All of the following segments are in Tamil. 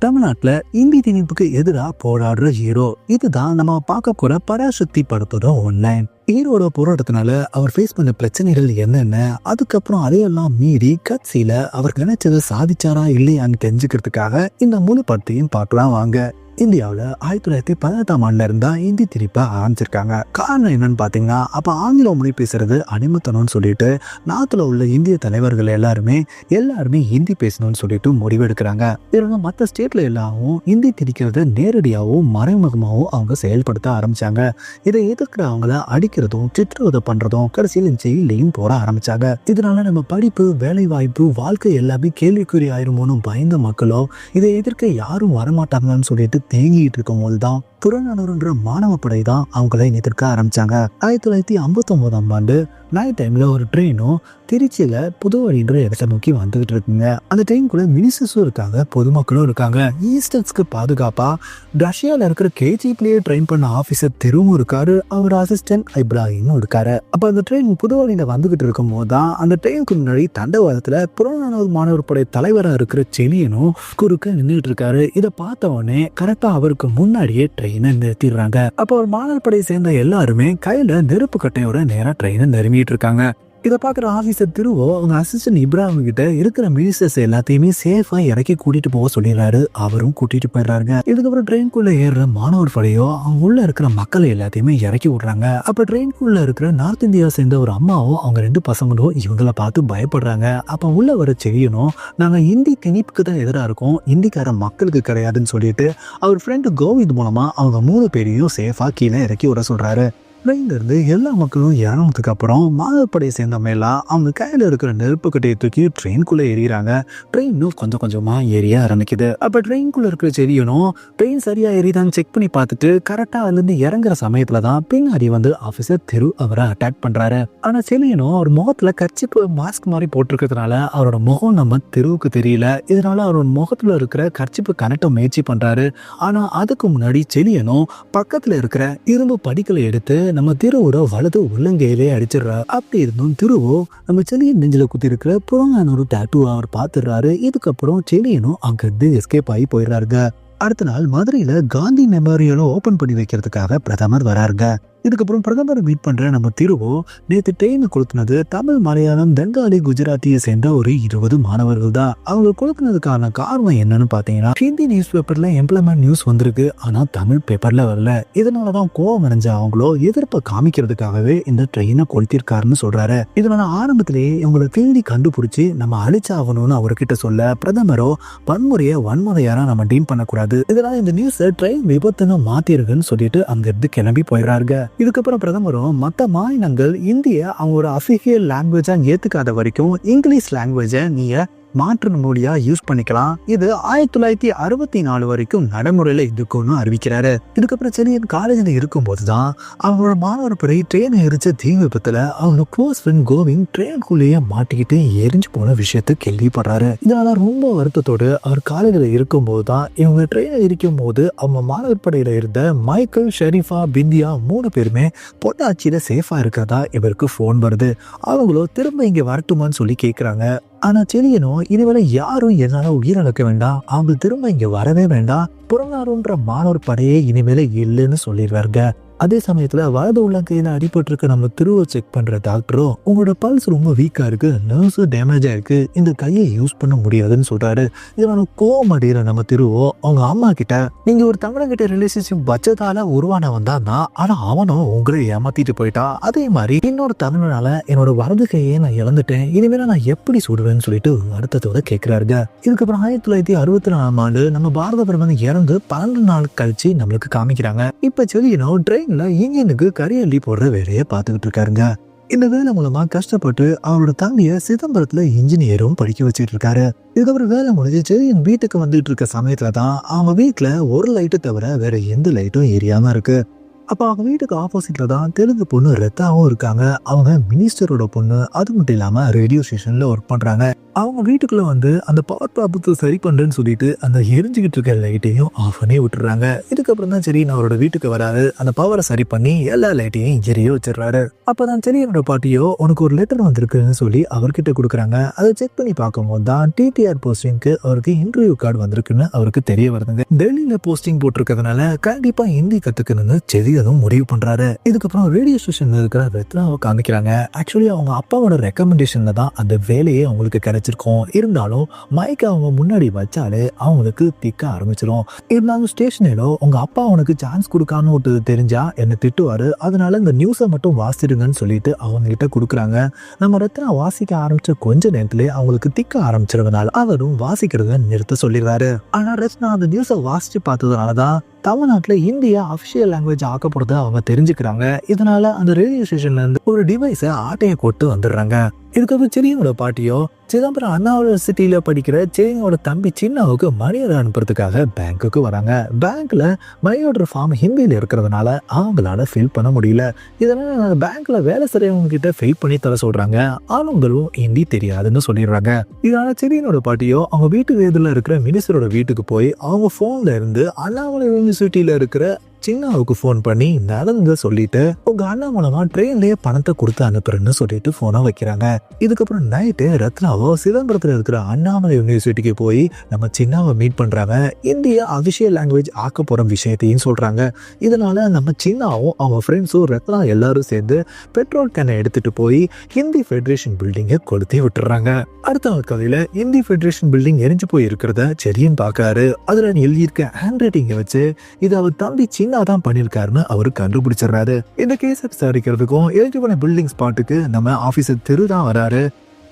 தமிழ்நாட்டுல இந்தி திணிப்புக்கு எதிராக போராடுற ஹீரோ. இதுதான் நம்ம பார்க்க போற பராசக்தி படத்தோட ஒன்லைன். ஹீரோட போராட்டத்தினால அவர் ஃபேஸ் பண்ண பிரச்சனைகள் என்னென்ன, அதுக்கப்புறம் அதையெல்லாம் மீறி கட்சியில அவர் நினைச்சதை சாதிச்சாரா இல்லையான்னு தெரிஞ்சுக்கிறதுக்காக இந்த முழு படத்தையும் பார்க்கலாம் வாங்க. இந்தியாவில் 1918 இருந்தா இந்தி திணிப்பை ஆரம்பிச்சிருக்காங்க. காரணம் என்னன்னு பார்த்தீங்கன்னா, அப்போ ஆங்கில மொழி பேசுறது அடிமைத்தனம்னு சொல்லிட்டு நாட்டில் உள்ள இந்திய தலைவர்கள் எல்லாருமே ஹிந்தி பேசணும்னு சொல்லிட்டு முடிவெடுக்கிறாங்க. இதனால மற்ற ஸ்டேட்ல எல்லாரும் ஹிந்தி திணிக்கிறத நேரடியாகவும் மறைமுகமாகவும் அவங்க செயல்படுத்த ஆரம்பிச்சாங்க. இதை எதிர்க்கிற அவங்கள அடிக்கிறதும் சித்திரவதை பண்றதும் கடைசியில் ஜெயிலையும் போட ஆரம்பிச்சாங்க. இதனால நம்ம படிப்பு, வேலை வாய்ப்பு, வாழ்க்கை எல்லாமே கேள்விக்குறி ஆயிருமோன்னு பயந்த மக்களோ இதை எதிர்க்க யாரும் வரமாட்டாங்கன்னு சொல்லிட்டு தேங்கிட்டு இருக்கும் போதுதான் புறநானூறுன்ற மாணவ படை தான் அவங்களை எதிர்க்க ஆரம்பிச்சாங்க. 1959 ஆண்டு நைட் டைம்ல ஒரு ட்ரெயினும் திருச்சியில புதுவழின்ற இடத்தை நோக்கி வந்துகிட்டு இருக்குங்க. அந்த ட்ரெயின்குள்ள மினிஸ்டர்ஸும் இருக்காங்க, பொதுமக்களும் இருக்காங்க. ஈஸ்டர்ஸ்க்கு பாதுகாப்பா ரஷ்யால இருக்கிற கேஜிபிலேயே ட்ரெயின் பண்ண ஆபீசர் தெருவும் இருக்காரு, அவர் அசிஸ்டன்ட் இப்ராஹிமும் இருக்காரு. அப்ப அந்த ட்ரெயின் புதுவழியில வந்துகிட்டு இருக்கும் போதுதான் அந்த ட்ரெயினுக்கு முன்னாடி தண்டவாளத்துல புறநானூறு மாணவர் படை தலைவராக இருக்கிற செலியனும் குறுக்க நின்றுட்டு இருக்காரு. இதை பார்த்த உடனே கரெக்டா அவருக்கு முன்னாடியே ட்ரெயினை நிறுத்திடுறாங்க. அப்போ ஒரு மாணவர் படையை சேர்ந்த எல்லாருமே கையில நெருப்பு கட்டையோட நேரா ட்ரெயினை நெருங்கிட்டு இருக்காங்க. இதை பார்க்குற ஆஃபீஸர் திருவோ அவங்க அசிஸ்டன்ட் இப்ராஹிம் கிட்ட இருக்கிற மினிஸ்டர்ஸ் எல்லாத்தையுமே சேஃபா இறக்கி கூட்டிட்டு போக சொல்லிடுறாரு. அவரும் கூட்டிட்டு போயிடுறாங்க. இதுக்கப்புறம் ட்ரெயின்குள்ள ஏறுற மாணவர் படையோ அவங்க உள்ள இருக்கிற மக்களை எல்லாத்தையுமே இறக்கி விடுறாங்க. அப்ப ட்ரெயின்குள்ள இருக்கிற நார்த் இந்தியா சேர்ந்த ஒரு அம்மாவும் அவங்க 2 பசங்களும் இவங்கள பார்த்து பயப்படுறாங்க. அப்ப உள்ள வர செய்யணும், நாங்க இந்தி திணிப்புக்கு தான் எதிராக இருக்கோம், இந்திக்கார மக்களுக்கு கிடையாதுன்னு சொல்லிட்டு அவர் ஃப்ரெண்டு கோவிந்த் மூலமா அவங்க 3 பேரையும் சேஃபா கீழே இறக்கி விட சொல்றாரு. ட்ரெயின்ல இருந்து எல்லா மக்களும் இறங்கினதுக்கு அப்புறம் மாணவப்படையை சேர்ந்தவங்க எல்லாம் அவங்க கையில இருக்கிற நெருப்பு கட்டையை தூக்கி ட்ரெயின்குள்ள ஏறிறாங்க. ட்ரெயினும் கொஞ்சம் கொஞ்சமா ஏறிய ஆரம்பிக்குது. அப்ப ட்ரெயின்குள்ள இருக்கிற செடியனும் ட்ரெயின் சரியா ஏறிதான்னு செக் பண்ணி பார்த்துட்டு கரெக்டா அதுல இருந்து இறங்குற சமயத்துலதான் பின்னாடி வந்து ஆபீசர் திரு அவரை அட்டாக் பண்றாரு. ஆனா செலியனும் அவர் முகத்துல கர்ச்சிப்பு மாஸ்க் மாதிரி போட்டிருக்கிறதுனால அவரோட முகம் நம்ம திருவுக்கு தெரியல. இதனால அவரோட முகத்துல இருக்கிற கர்ச்சிப்பு கனெக்ட முயற்சி பண்றாரு. ஆனா அதுக்கு முன்னாடி செலியனும் பக்கத்துல இருக்கிற இரும்பு படிக்கலை எடுத்து நம்ம திருவோட வலது உள்ளங்கையிலே அடிச்சிடுறா. அப்படி இருந்தும் திருவோ நம்ம செலியன் நெஞ்சில குத்தி இருக்கிற புறநானூறு டாட்டூ அவர் பார்த்துடுறாரு. இதுக்கப்புறம் செலியனும் அங்கிருந்து எஸ்கேப் ஆகி போயிடுறாருங்க. அடுத்த நாள் மதுரையில காந்தி மெமோரியலும் ஓபன் பண்ணி வைக்கிறதுக்காக பிரதமர் வராருங்க. இதுக்கப்புறம் பிரதமரை மீட் பண்ற நம்ம திருவோ நேற்று ட்ரெயின் கொளுத்துனது தமிழ், மலையாளம், பெங்காலி, குஜராத்தியை சேர்ந்த ஒரு 20 மாணவர்கள் தான். அவங்க கொளுத்துனதுக்கான காரணம் என்னன்னு பாத்தீங்கன்னா, ஹிந்தி நியூஸ் பேப்பர்ல எம்ப்ளாய்மெண்ட் நியூஸ் வந்திருக்கு, ஆனா தமிழ் பேப்பர்ல வரல. இதனாலதான் கோவம் அடைஞ்ச அவங்களோ எதிர்ப்பை காமிக்கிறதுக்காகவே இந்த ட்ரெயினை கொளுத்திருக்காருன்னு சொல்றாரு. இதனால ஆரம்பத்திலேயே இவங்களை தேடி கண்டுபிடிச்சு நம்ம அழிச்சாகணும்னு அவர்கிட்ட சொல்ல பிரதமரோ வன்முறையை வன்முறையாரா நம்ம டீல் பண்ணக்கூடாது, இதனால இந்த நியூஸ் ட்ரெயின் விபத்துன்னு மாத்திருக்குன்னு சொல்லிட்டு அங்க இருந்து கிளம்பி போயிடுறாருங்க. இதுக்கப்புறம் பிரதமரும் மற்ற மாநிலங்கள் இந்திய அவங்களோட அபிஷியல் லாங்குவேஜா ஏத்துக்காத வரைக்கும் இங்கிலீஷ் லாங்குவேஜை நீங்க மாற்று மொழியா யூஸ் பண்ணிக்கலாம். இது 1964 வரைக்கும் நடைமுறையில இருக்குன்னு அறிவிக்கிறாரு. இதுக்கப்புறம் செலியன் காலேஜில் இருக்கும் போதுதான் அவங்களோட மாணவர் படை ட்ரெயின் எரிச்ச தீ விபத்துல அவங்களோட க்ளோஸ் ஃப்ரெண்ட் கோவிந்த் ட்ரெயின்குள்ளேயே மாட்டிக்கிட்டு எரிஞ்சு போன விஷயத்த கேள்விப்படுறாரு. இதனால ரொம்ப வருத்தத்தோடு அவர் காலேஜில் இருக்கும் போதுதான் இவங்க ட்ரெயினை எரிக்கும் போது அவங்க மாணவர் படையில இருந்த மைக்கேல், ஷெரீஃபா, பிந்தியா 3 பேருமே பொட்டாச்சியில சேஃபா இருக்கிறதா இவருக்கு போன் வருது. அவங்களோ திரும்ப இங்க வரட்டுமான்னு சொல்லி கேட்கிறாங்க. ஆனா செலியனோ இதுவரை யாரும் என்னால உயிரிழக்க வேண்டாம், அவங்க திரும்ப இங்க வரவே வேண்டாம், புறநானூறுன்ற மாணவர் படையே இனிமேல இல்லைன்னு சொல்லிடுவாருங்க. அதே சமயத்துல வலது உள்ளங்கையில அடிபட்டிருக்க நம்ம திருவ செக் பண்ற டாக்டரும் உங்களோட பல்ஸ் ரொம்ப வீக்கா இருக்கு, நர்வ்ஸ் டேமேஜ் ஆயிருக்கு, இந்த கையை யூஸ் பண்ண முடியாதுன்னு சொல்றாரு. இதனால கோவம் அடையிற நம்ம திருவோ அவங்க அம்மா கிட்ட, நீங்க ஒரு தமிழங்கிட்ட ரிலேஷன்ஷிப் வச்சதால உருவானவன் தான், ஆனா அவனும் உங்களை ஏமாத்திட்டு போயிட்டா, அதே மாதிரி இன்னொரு தமிழனால என்னோட வலது கையை நான் இழந்துட்டேன், இனிமேல நான் எப்படி சுடுவேன்னு சொல்லிட்டு வருத்தத்தோட கேட்கிறாருங்க. இதுக்கப்புறம் 1964 ஆண்டு நம்ம பாரத பிரதமர் இறந்து 12 நாள் கழிச்சு நம்மளுக்கு காமிக்கிறாங்க. இப்ப செலியனோ இன்ஜினுக்கு கரியல்லி போடுற வேலையை பார்த்துக்கிட்டு இருக்காருங்க. இந்த வேலை மூலமா கஷ்டப்பட்டு அவரோட தம்பிய சிதம்பரத்துல இன்ஜினியரும் படிக்க வச்சுட்டு இருக்காரு. இதுக்கப்புறம் வேலை முடிஞ்சு செலியன் வீட்டுக்கு வந்துட்டு இருக்க சமயத்துல தான் அவங்க வீட்டுல ஒரு லைட்டு தவிர வேற எந்த லைட்டும் எரியாம இருக்கு. அப்ப அவங்க வீட்டுக்கு ஆப்போசிட்ல தான் தெலுங்கு பொண்ணு ரத்தாவும் இருக்காங்க. அவங்க மினிஸ்டரோட பொண்ணு. அது மட்டும் இல்லாம ரேடியோ ஸ்டேஷன்ல ஒர்க் பண்றாங்க. அவங்க வீட்டுக்குள்ள வந்து அந்த பவர் ப்ராப்ளத்தை சரி பண்றேன்னு சொல்லிட்டு அந்த எரிஞ்சுக்கிட்டு இருக்க லைட்டையும் ஆஃப் பண்ணி விட்டுறாங்க. இதுக்கப்புறம் தான் சரி அவரோட வீட்டுக்கு வராது, அந்த பவரை சரி பண்ணி எல்லா லைட்டையும் எரிய வச்சிடறாரு. அப்பதான் செரியனோட பாட்டியோ உனக்கு ஒரு லெட்டர் வந்திருக்குன்னு சொல்லி அவர்கிட்ட கொடுக்குறாங்க. அதை செக் பண்ணி பார்க்கும்போது தான் டிடிஆர் போஸ்டிங்க்கு அவருக்கு இன்டர்வியூ கார்டு வந்திருக்குன்னு அவருக்கு தெரிய வருதுங்க. டெல்லியில போஸ்டிங் போட்டிருக்கிறதுனால கண்டிப்பா ஹிந்தி கத்துக்கணும்னு செரியனும் முடிவு பண்றாரு. இதுக்கப்புறம் ரேடியோ ஸ்டேஷன்ல இருக்கிற ரத்னாவை காமிக்கிறாங்க. ஆக்சுவலி அவங்க அப்பாவோட ரெக்கமெண்டேஷன்ல தான் அந்த வேலையே அவங்களுக்கு கிடைச்சிருக்கும். இருந்தாலும் மைக் அவங்க முன்னாடி வச்சாலே அவங்களுக்கு திக்க ஆரம்பிச்சிடும். இருந்தாலும் ஸ்டேஷனிலோ உங்க அப்பா உனக்கு சான்ஸ் கொடுக்காம விட்டது தெரிஞ்சா என்ன திட்டுவாரு, அதனால இந்த நியூஸை மட்டும் வாசிடுங்கன்னு சொல்லிட்டு அவங்க கிட்ட கொடுக்குறாங்க. நம்ம ரத்னா வாசிக்க ஆரம்பிச்ச கொஞ்ச நேரத்திலே அவங்களுக்கு திக்க ஆரம்பிச்சிருந்தனால அவரும் வாசிக்கிறத நிறுத்த சொல்லிடுறாரு. ஆனா ரத்னா அந்த நியூஸை வாசிச்சு பார்த்ததுனாலதான் தமிழ்நாட்டில் இந்தியா அஃபிஷியல் லாங்குவேஜ் ஆக்க போறத அவங்க தெரிஞ்சுக்கிறாங்க. இதனால அந்த ரேடியோ ஸ்டேஷன்ல இருந்து ஒரு டிவைஸை ஆட்டையை கொட்டு வந்துடுறாங்க. இதுக்கப்புறம் செரியனோட பாட்டியோ சிதம்பரம் அண்ணா யூனிவர்சிட்டியில படிக்கிற செரியனோட தம்பி சின்னாவுக்கு மணி ஆர்டர் அனுப்புறதுக்காக பேங்க்குக்கு வராங்க. பேங்க்ல மணி ஆர்டர் ஃபார்ம் ஹிந்தியில இருக்கிறதுனால அவங்களால ஃபில் பண்ண முடியல. இதனால பேங்க்ல வேலை செய்யறவங்க கிட்ட ஃபில் பண்ணி தர சொல்றாங்க. அவங்களும் ஹிந்தி தெரியாதுன்னு சொல்லிடுறாங்க. இதனால செரியனோட பாட்டியோ அவங்க வீட்டுக்கு எதிரில் இருக்கிற மினிஸ்டரோட வீட்டுக்கு போய் அவங்க போன்ல இருந்து அண்ணாமலை யூனிவர்சிட்டியில இருக்கிற சின்னாவுக்கு ஃபோன் பண்ணி நடந்து சொல்லிட்டு உங்க அண்ணா மூலமா ட்ரெயின்லயே பணத்தை கொடுத்து அனுப்புறேன்னு சொல்லிட்டு போனை வைக்கிறாங்க. இதுக்கப்புறம் நைட்டு ரத்னாவோ சிதம்பரத்துல இருக்கிற அண்ணாமலை யூனிவர்சிட்டிக்கு போய் நம்ம சின்னாவை மீட் பண்றாங்க. இந்தியா அபிஷியல் லாங்குவேஜ் ஆக்க போற விஷயத்தையும் சொல்றாங்க. இதனால நம்ம சின்னாவும் அவங்க ஃப்ரெண்ட்ஸும் ரத்னா எல்லாரும் சேர்ந்து பெட்ரோல் கேனை எடுத்துட்டு போய் ஹிந்தி ஃபெடரேஷன் பில்டிங்கை கொளுத்தி விட்டுறாங்க. அடுத்த நாள் காலையில ஹிந்தி ஃபெடரேஷன் பில்டிங் எரிஞ்சு போய் இருக்கிறத செரியன் பாக்காரு. அதுல எழுதியிருக்க ஹேண்ட் ரைட்டிங்கை வச்சு இது அவர் தம்பி சின்ன தான் பண்ணிருக்காருன்னு அவரு கண்டுபிடிச்சிடறாரு. இந்த கேஸை விசாரிக்கிறதுக்கும் எரிஞ்சு போன பில்டிங் ஸ்பாட்டுக்கு நம்ம ஆபீசர் திரு தான் வராரு.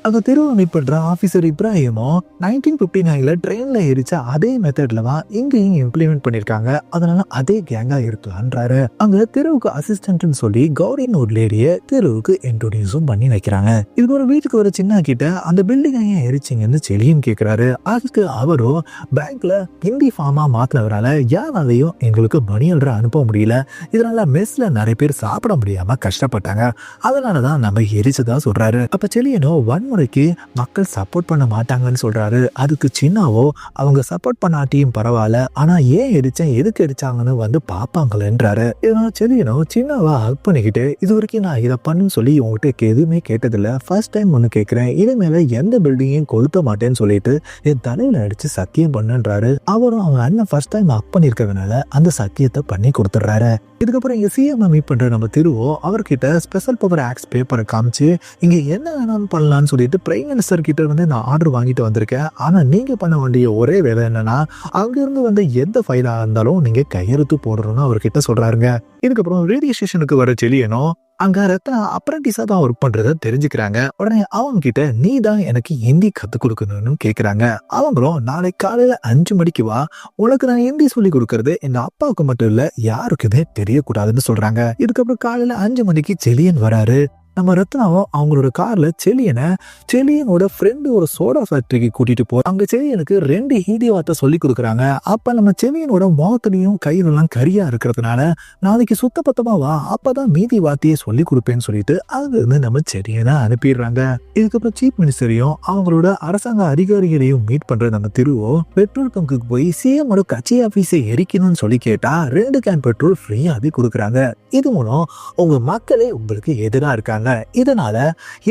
அந்த தெருவை மீட் பண்ற ஆபீசர் இப்ராஹிமும் 1959 ட்ரெயின்ல எரிச்ச அதே மெத்தட்ல தான் இங்கேயும் இம்ப்ளிமெண்ட் பண்ணிருக்காங்க. அதனால அதே கேங்கா இருக்கலான்றாரு. அங்க தெருவுக்கு அசிஸ்டன்ட்னு சொல்லி கௌரின்னு ஒரு லேடிய தெருவுக்கு இன்ட்ரோடியூஸும் பண்ணி வைக்கிறாங்க. இதுக்கு ஒரு வீட்டுக்கு வர சின்ன கிட்ட அந்த பில்டிங் ஏன் எரிச்சிங்கன்னு செலியும் கேட்கிறாரு. அதுக்கு அவரும் பேங்க்ல ஹிந்தி ஃபார்மா மாத்தினவரால யாராலையும் எங்களுக்கு மணி ஆர்டர் அனுப்ப முடியல, இதனால மெஸ்ல நிறைய பேர் சாப்பிட முடியாம கஷ்டப்பட்டாங்க, அதனாலதான் நம்ம எரிச்சதா சொல்றாரு. அப்ப செலியனோ முறைக்கு மக்கள் சப்போர்ட் பண்ண மாட்டாங்கன்னு சொல்றாரு. அதுக்கு சின்னாவோ அவங்க சப்போர்ட் பண்ணாட்டியும் பரவாயில்ல, ஆனா ஏன் எரிச்சேன் எதுக்கு எரிச்சாங்கன்னு வந்து பாப்பாங்களேன்றாரு. இதனால செரியனோ சின்னாவா ஹக் பண்ணிக்கிட்டு இது வரைக்கும் நான் இதை பண்ணுன்னு சொல்லி உங்ககிட்ட எதுவுமே கேட்டதில்ல, ஃபர்ஸ்ட் டைம் ஒன்று கேட்கிறேன், இனிமேல எந்த பில்டிங்கையும் கொளுத்த மாட்டேன்னு சொல்லிட்டு என் தலையில அடிச்சு சத்தியம் பண்ணுன்றாரு. அவரும் அவங்க அண்ணன் ஃபர்ஸ்ட் டைம் ஹக் பண்ணிருக்கிறதுனால அந்த சத்தியத்தை பண்ணி கொடுத்துட்றாரு. இதுக்கப்புறம் இங்க சிஎம் மீட் பண்ற நம்ம திருவோ அவர்கிட்ட ஸ்பெஷல் பவர் ஆக்ட்ஸ் பேப்பரை காமிச்சு இங்க என்ன வேணாலும் பண்ணலாம்னு சொல்லிட்டு பிரைம் மினிஸ்டர் கிட்ட இருந்து நான் ஆர்டர் வாங்கிட்டு வந்திருக்கேன், ஆனா நீங்க பண்ண வேண்டிய ஒரே வேலை என்னன்னா அங்கிருந்து வந்து எந்த ஃபைலா இருந்தாலும் நீங்க கையெழுத்து போடணும்னு அவர்கிட்ட சொல்றாருங்க. இதுக்கப்புறம் ரேடியோ ஸ்டேஷனுக்கு வர செலியனோ அங்க ரத்னா அப்ரண்டிஸா தான் ஒர்க் பண்றத தெரிஞ்சுக்கிறாங்க. உடனே அவங்க கிட்ட நீ தான் எனக்கு ஹிந்தி கத்து கொடுக்கணும்னு கேக்குறாங்க. அவங்களும் நாளைக்கு காலையில 5 மணிக்கு வா, உனக்கு நான் ஹிந்தி சொல்லி கொடுக்கறது எங்க அப்பாவுக்கு மட்டும் இல்ல யாருக்குமே தெரியக்கூடாதுன்னு சொல்றாங்க. இதுக்கப்புறம் காலையில 5 மணிக்கு செலியன் வராரு. நம்ம ரத்னாவும் அவங்களோட கார்ல செலியனோட ஃப்ரெண்டு ஒரு சோடா ஃபேக்டரிக்கு கூட்டிட்டு போறோம். அங்க செலியனுக்கு 2 ஹிந்தி வார்த்தை சொல்லி கொடுக்குறாங்க. அப்ப நம்ம செலியனோட முகத்திலையும் கையிலெல்லாம் கரியா இருக்கிறதுனால நாளைக்கு சுத்தபத்தமா வா, அப்பதான் மீதி வார்த்தையை சொல்லி கொடுப்பேன்னு சொல்லிட்டு அங்க இருந்து நம்ம செலியனை அனுப்பிடுறாங்க. இதுக்கப்புறம் சீஃப் மினிஸ்டரையும் அவங்களோட அரசாங்க அதிகாரிகளையும் மீட் பண்ற நம்ம திருவோ பெட்ரோல் பங்குக்கு போய் சிஎமோட கட்சி ஆபீஸை எரிக்கணும்னு சொல்லி கேட்டா 2 கேன் பெட்ரோல் ஃப்ரீயாவே கொடுக்குறாங்க. இது மூலம் உங்க மக்களே உங்களுக்கு எதிராக இருக்காங்க. இதனால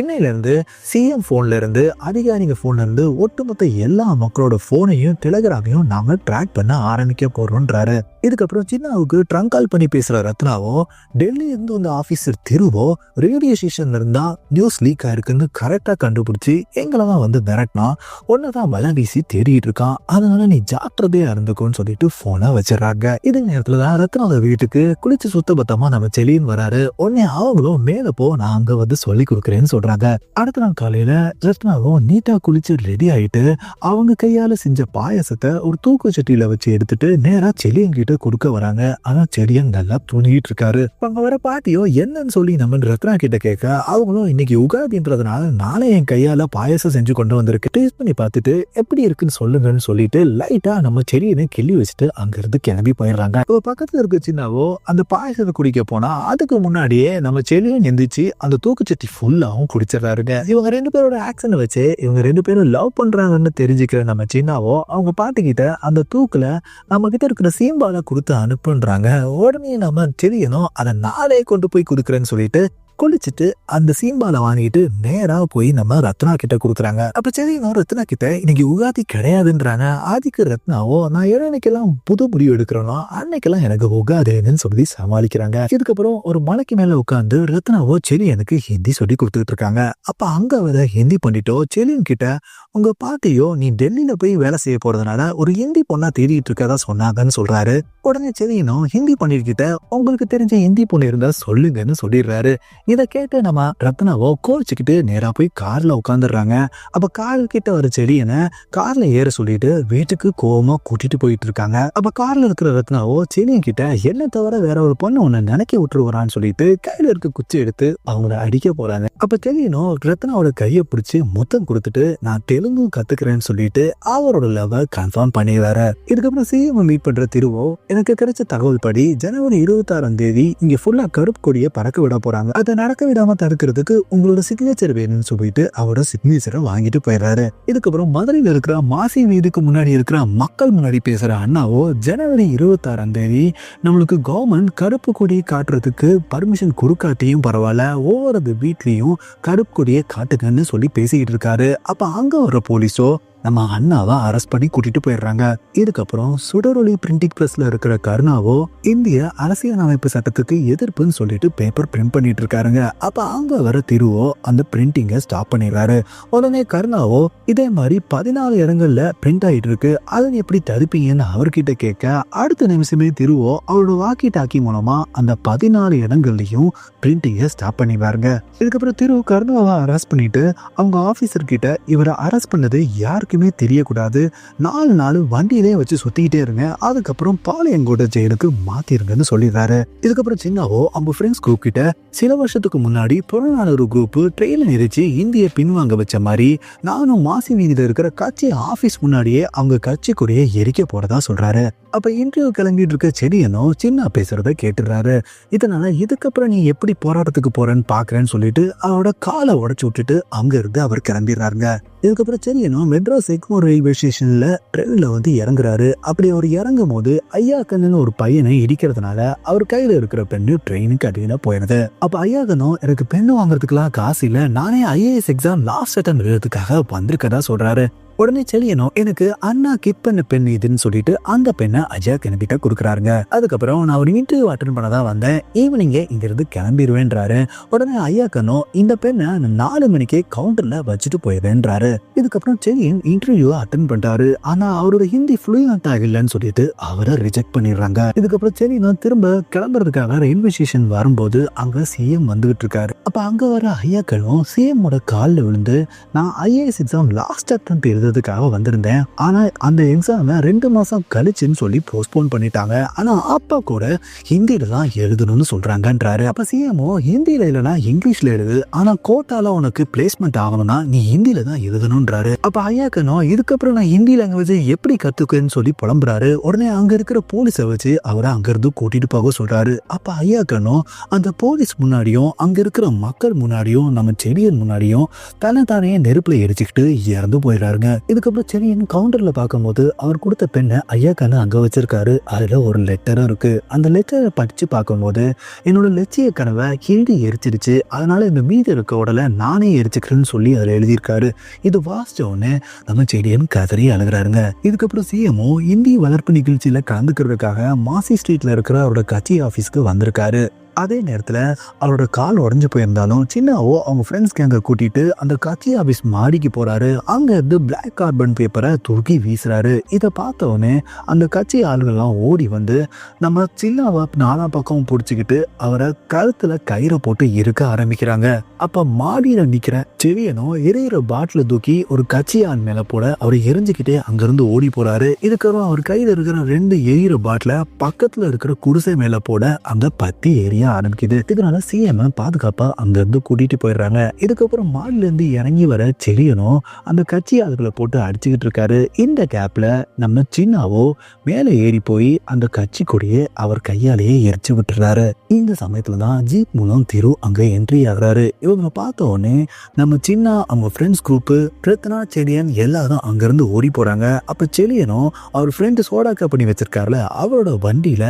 இன்னையில இருந்து சிஎம் போன்ல இருந்து அதிகாரிங்க போன்ல இருந்து ஒட்டுமொத்த எல்லா மக்களோட போனையும் டெலிகிராமையும் நாங்க ட்ராக் பண்ண ஆரம்பிக்க போறோம்ன்றாரு. இதுக்கப்புறம் சின்னாவுக்கு ட்ரங்க் கால் பண்ணி பேசுற ரத்னாவோ டெல்லி இருந்து வந்த ஆபீசர் திருவோ ரேடியோ ஸ்டேஷன்ல இருந்தா நியூஸ் லீக் ஆயிருக்குன்னு கரெக்டா கண்டுபிடிச்சு எங்களதான் வந்து மிரட்டினா ஒன்னதான் மழை வீசி தேடிட்டு இருக்கான், அதனால நீ ஜாக்கிரதையா இருந்துக்கும்னு சொல்லிட்டு போனை வச்சிடறாங்க. இதே நேரத்துலதான் ரத்னாவோட வீட்டுக்கு குளிச்சு சுத்தபத்தமா நம்ம செலியன் வராரு. உடனே அவங்களும் மேல போ, நான் அங்க வந்து சொல்லி கொடுக்குறேன்னு சொல்றாங்க. அடுத்த நாள் காலையில ரத்னாவும் நீட்டா குளிச்சு ரெடி ஆயிட்டு அவங்க கையால செஞ்ச பாயசத்தை ஒரு தூக்கு சட்டியில வச்சு எடுத்துட்டு நேரா செலியன் கிட்ட கொடுக்க வராங்க. ஆனா செலியன் நல்லா துணிட்டு இருக்காரு. அங்க வர பாட்டியோ என்னன்னு சொல்லி நம்ம ரத்னா கிட்ட கேட்க அவங்களும் இன்னைக்கு உகாதின்றதுனால நானே என் கையால பாயசம் செஞ்சு கொண்டு வந்திருக்கு, டேஸ்ட் பண்ணி பார்த்துட்டு எப்படி இருக்குன்னு சொல்லுங்கன்னு சொல்லிட்டு லைட்டா நம்ம செடியை கிள்ளி வச்சுட்டு அங்க இருந்து கிளம்பி போயிடுறாங்க. பக்கத்துல இருக்க சின்னாவோ அந்த பாயசத்தை குடிக்க போனா அதுக்கு முன்னாடியே நம்ம செடியும் எந்திரிச்சு அந்த தூக்குச்சட்டி ஃபுல்லாவும் குடிச்சிடறாருங்க. இவங்க 2 பேரோட ஆக்சனை வச்சு இவங்க 2 பேரும் லவ் பண்றாங்கன்னு தெரிஞ்சுக்கிற நம்ம சின்னாவோ அவங்க பாட்டுக்கிட்ட அந்த தூக்குல நம்ம கிட்ட இருக்கிற சீம்பாலை கொடுத்து அனுப்புன்றாங்க. உடனே நம்ம செடியனும் அதை நாளே கொண்டு போய் கொடுக்குறேன்னு சொல்லிட்டு குளிச்சுட்டு அந்த சீம்பாலை வாங்கிட்டு நேரா போய் நம்ம ரத்னா கிட்ட கொடுக்குறாங்க. அப்ப செடியனும் ரத்னா கிட்ட இன்னைக்கு உகாதி கிடையாதுன்றாங்க. ஆதிக்கு ரத்னாவோ நான் என்னைக்கெல்லாம் புது முடிவு எடுக்கிறோனோ அன்னைக்கெல்லாம் எனக்கு உகாதுன்னு சொல்லி சமாளிக்கிறாங்க. இதுக்கப்புறம் ஒரு மலைக்கு மேல உட்காந்து ரத்னாவோ செலியனுக்கு ஹிந்தி சொல்லி கொடுத்துட்டு இருக்காங்க. அப்ப அங்க வர ஹிந்தி பண்ணிட்டோ செலியன் கிட்ட உங்க பாட்டியோ நீ டெல்லியில போய் வேலை செய்ய போறதுனால ஒரு ஹிந்தி பொண்ணா தேடிட்டு இருக்கதா சொன்னாங்கன்னு சொல்றாரு. உடனே செலியனும் ஹிந்தி பண்ணிருக்கிட்ட உங்களுக்கு தெரிஞ்ச ஹிந்தி பொண்ணு இருந்தா சொல்லுங்கன்னு சொல்லிடுறாரு. இதை கேட்டு நம்ம ரத்னாவோ கோச்சிக்கிட்டு நேரா போய் கார்ல உட்காந்துடுறாங்க. அப்ப கார் கிட்ட வர செலியனை கார்ல ஏற சொல்லிட்டு வீட்டுக்கு கோவமா கூட்டிட்டு போயிட்டு இருக்காங்க. அப்ப கார்ல இருக்கிற ரத்னாவோ செலியன் கிட்ட என்ன தவிர வேற ஒரு பொண்ணு உன்னை நினைக்க விட்டுருவான்னு சொல்லிட்டு கையில இருக்க குச்சி எடுத்து அவங்கள அடிக்க போறாங்க. அப்ப செலியனோ ரத்னாவோட கையை பிடிச்சி முத்தம் கொடுத்துட்டு நான் தெலுங்கும் கத்துக்கிறேன்னு சொல்லிட்டு அவரோட லவ் கன்ஃபார்ம் பண்ணிடுறாரு. இதுக்கப்புறம் சிஎம் மீட் பண்ற திருவோ எனக்கு கிடைச்ச தகவல் படி ஜனவரி 26 இங்க ஃபுல்லா கருப்பு கொடியை பறக்க விட போறாங்க. அதை நடக்க விடாம தடுக்கிறதுக்கு உங்களோட சிக்னேச்சர் வேணும்னு சொல்லிட்டு அவரோட சிக்னேச்சரை வாங்கிட்டு போயிடுறாரு. இதுக்கப்புறம் மதுரையில இருக்கிற மாசி வீதிக்கு முன்னாடி இருக்கிற மக்கள் முன்னாடி பேசுற அண்ணாவோ ஜனவரி 26 நம்மளுக்கு கவர்மெண்ட் கருப்பு கொடியை காட்டுறதுக்கு பர்மிஷன் கொடுக்காட்டியும் பரவாயில்ல ஒவ்வொரு வீட்லயும் கருப்பு கொடியை காட்டுங்கன்னு சொல்லி பேசிக்கிட்டு இருக்காரு. அப்ப அங்க வர போலீஸோ நம்ம அண்ணாவை அரெஸ்ட் பண்ணி கூட்டிட்டு போயிடுறாங்க. இதுக்கப்புறம் சுடரொளி பிரிண்டிங் பிரஸ்ல இருக்கிற கருணாவோ இந்திய அரசியலமைப்பு சட்டத்துக்கு எதிர்ப்புன்னு சொல்லிட்டு பேப்பர் பிரிண்ட் பண்ணிட்டு இருக்காருங்க. அப்ப அங்க வர திருவோ அந்த பிரிண்டிங்கை ஸ்டாப் பண்ணிடுறாரு. உடனே கருணாவோ இதே மாதிரி 14 இடங்கள்ல பிரிண்ட் ஆயிட்டு இருக்கு, அதை எப்படி தடுப்பீங்கன்னு அவர்கிட்ட கேட்க அடுத்த நிமிஷமே திருவோ அவரோட வாக்கி டாக்கி மூலமா அந்த 14 இடங்கள்லயும் பிரிண்டிங்கை ஸ்டாப் பண்ணிடுறாருங்க. இதுக்கப்புறம் திரு கருணாவை அரெஸ்ட் பண்ணிட்டு அவங்க ஆபீசர் கிட்ட இவரை அரெஸ்ட் பண்ணது யாருக்கு தெரியக்கூடாது, 4 நாள் வண்டியிலே வச்சு சுத்திக்கிட்டே இருங்க, அதுக்கப்புறம் பாளையங்கோட்டை ஜெயிலுக்கு மாத்திருங்கன்னு சொல்லிடுறாரு. இதுக்கப்புறம் சின்னாவோ அவங்க ஃப்ரெண்ட்ஸ் குரூப் கிட்ட சில வருஷத்துக்கு முன்னாடி புறநானூறு குரூப் ட்ரெயில நிறுத்தி இந்திய பின்வாங்க வச்ச மாதிரி நானும் மாசி வீதியில இருக்கிற கட்சி ஆபீஸ் முன்னாடியே அவங்க கட்சி கொடியை எரிக்க போறதா சொல்றாரு. அப்ப இன்டர்வியூ கிளம்பிட்டு இருக்க செடியனும் சின்ன பேசுறத கேட்டுறாரு. இதனால இதுக்கப்புறம் நீ எப்படி போராட்டத்துக்கு போறேன்னு பாக்குறேன்னு சொல்லிட்டு அவரோட காலை உடைச்சு விட்டுட்டு அங்க இருந்து அவர் கிளம்பிடுறாருங்க. இதுக்கப்புறம் செடியனும் மெட்ராஸ் எக்மோர் ரயில்வே ஸ்டேஷன்ல ட்ரெயின்ல வந்து இறங்குறாரு. அப்படி அவர் இறங்கும் போது ஐயாக்கன்னு ஒரு பையனை இடிக்கிறதுனால அவர் கையில இருக்கிற பெண்ணு ட்ரெயினுக்கு அடியில போயிடுது. அப்ப ஐயாக்கனும் எனக்கு பெண்ணு வாங்குறதுக்குலாம் காசு இல்ல, நானே IAS எக்ஸாம் லாஸ்ட் அட்டன் எழுதுறதுக்காக வந்திருக்கதா சொல்றாரு. உடனே செலியனோ எனக்கு அண்ணா கிட் பண்ண பெண் இதுன்னு சொல்லிட்டு அந்த பெண்ணை அஜயா கிட்ட கொடுக்குறாருங்க. அதுக்கப்புறம் நான் ஒரு இன்டர்வியூ அட்டன் பண்ணதான் வந்தேன், ஈவினிங்கே இங்க இருந்து கிளம்பிடுவேன்றாரு. உடனே ஐயாக்கனோ இந்த பெண்ணை 4 மணிக்கே கவுண்டர்ல வச்சுட்டு போயிடுவேன்றாரு. இதுக்கப்புறம் செலியன் இன்டர்வியூ அட்டன் பண்றாரு. ஆனா அவரோட ஹிந்தி ஃப்ளூயண்டா இல்லைன்னு சொல்லிட்டு அவரை ரிஜெக்ட் பண்ணிடுறாங்க. இதுக்கப்புறம் செலியனும் திரும்ப கிளம்புறதுக்காக ரயில்வே ஸ்டேஷன் வரும்போது அங்க சிஎம் வந்துகிட்டு இருக்காரு. அப்ப அங்க வர ஐயாக்களும் சிஎம்மோட காலில் விழுந்து நான் IAS எக்ஸாம் லாஸ்ட் அட்டன் எழுதுறதுக்காக வந்திருந்தேன், ஆனா அந்த எக்ஸாமை 2 மாசம் கழிச்சுன்னு சொல்லி போஸ்ட்போன் பண்ணிட்டாங்க, ஆனா அப்பா கூட ஹிந்தியில தான் எழுதணும்னு சொல்றாங்கன்றாரு. அப்ப சிஎம்ஓ ஹிந்தியில இல்லைன்னா இங்கிலீஷ்ல எழுது, ஆனா கோட்டால உனக்கு பிளேஸ்மெண்ட் ஆகணும்னா நீ ஹிந்தியில தான் எழுதணும்ன்றாரு. அப்ப ஐயாக்கனோ இதுக்கப்புறம் நான் ஹிந்தி லாங்குவேஜ் எப்படி கத்துக்கன்னு சொல்லி புலம்புறாரு. உடனே அங்க இருக்கிற போலீஸை வச்சு அவரை அங்க இருந்து கூட்டிட்டு போக சொல்றாரு. அப்ப ஐயாக்கனோ அந்த போலீஸ் முன்னாடியும் அங்க இருக்கிற மக்கள் முன்னாடியும் நம்ம செடியன் முன்னாடியும் தன்னைத்தானே நெருப்புல எரிச்சுக்கிட்டு இறந்து போயிடுறாருங்க. இதுக்கப்புறம் செடியன் கவுண்டர்ல பார்க்கும்போது அவர் கொடுத்த பெண்ணை ஐயாக்கன்னு அங்க வச்சிருக்காரு. அதுல ஒரு லெட்டரும் இருக்கு. அந்த லெட்டரை படிச்சு பார்க்கும்போது என்னோட லட்சிய கனவை ஹிந்தி எரிச்சிருச்சு, அதனால இந்த மீதி இருக்க உடலை நானே எரிச்சுக்கிறேன்னு சொல்லி அதுல எழுதியிருக்காரு. இது வாசிச்ச உடனே நம்ம செடியன் கதறி அழுகிறாருங்க. இதுக்கப்புறம் சிஎம்ஓ இந்தி வளர்ப்பு நிகழ்ச்சியில கலந்துக்கிறதுக்காக மாசி ஸ்ட்ரீட்ல இருக்கிற அவரோட கட்சி ஆபீஸ்க்கு வந்திருக்காரு. அதே நேரத்தில் அவரோட கால் உடஞ்சு போயிருந்தாலும் சின்னாவோ அவங்க ஃப்ரெண்ட்ஸ் கேங்கை கூட்டிட்டு அந்த கட்சி ஆஃபீஸ் மாடிக்கு போறாரு. அங்க இருந்து பிளாக் கார்பன் பேப்பரை தூக்கி வீசுறாரு. இதை பார்த்தவொடனே அந்த கட்சி ஆளுகள்லாம் ஓடி வந்து நம்ம சின்னாவை நாலா பக்கம் பிடிச்சிக்கிட்டு அவரை கழுத்துல கயிறை போட்டு இருக்க ஆரம்பிக்கிறாங்க. அப்ப மாடியில நிக்கிற செவியனும் எரியிற பாட்டில தூக்கி ஒரு கட்சி ஆள் மேல போட அவர் எரிஞ்சுக்கிட்டே அங்கிருந்து ஓடி போறாரு. இதுக்கப்புறம் அவர் கையில இருக்கிற 2 எரியிற பாட்டில பக்கத்துல இருக்கிற குடிசை மேல போட அந்த பத்தி எரிய ஆரம்பிக்குது. இதனால சிஎம் பாதுகாப்பா அங்க இருந்து கூட்டிட்டு போயிடுறாங்க. இதுக்கப்புறம் மாடில இருந்து இறங்கி வர செலியனும் அந்த கட்சி ஆளுகளை போட்டு அடிச்சுக்கிட்டு இருக்காரு. இந்த கேப்ல நம்ம சின்னாவோ மேல ஏறி போய் அந்த கட்சி கொடியை அவர் கையாலேயே எரிச்சு விட்டுறாரு. இந்த சமயத்துல தான் ஜீப் மூலம் திரு அங்க என்ட்ரி ஆகுறாரு. இவங்க பார்த்த உடனே நம்ம சின்னா அவங்க ஃப்ரெண்ட்ஸ் குரூப் பிரத்னா செலியன் எல்லாரும் அங்க இருந்து ஓடி போறாங்க. அப்ப செலியனும் அவர் ஃப்ரெண்டு சோடாக்கா பண்ணி வச்சிருக்காருல அவரோட வண்டியில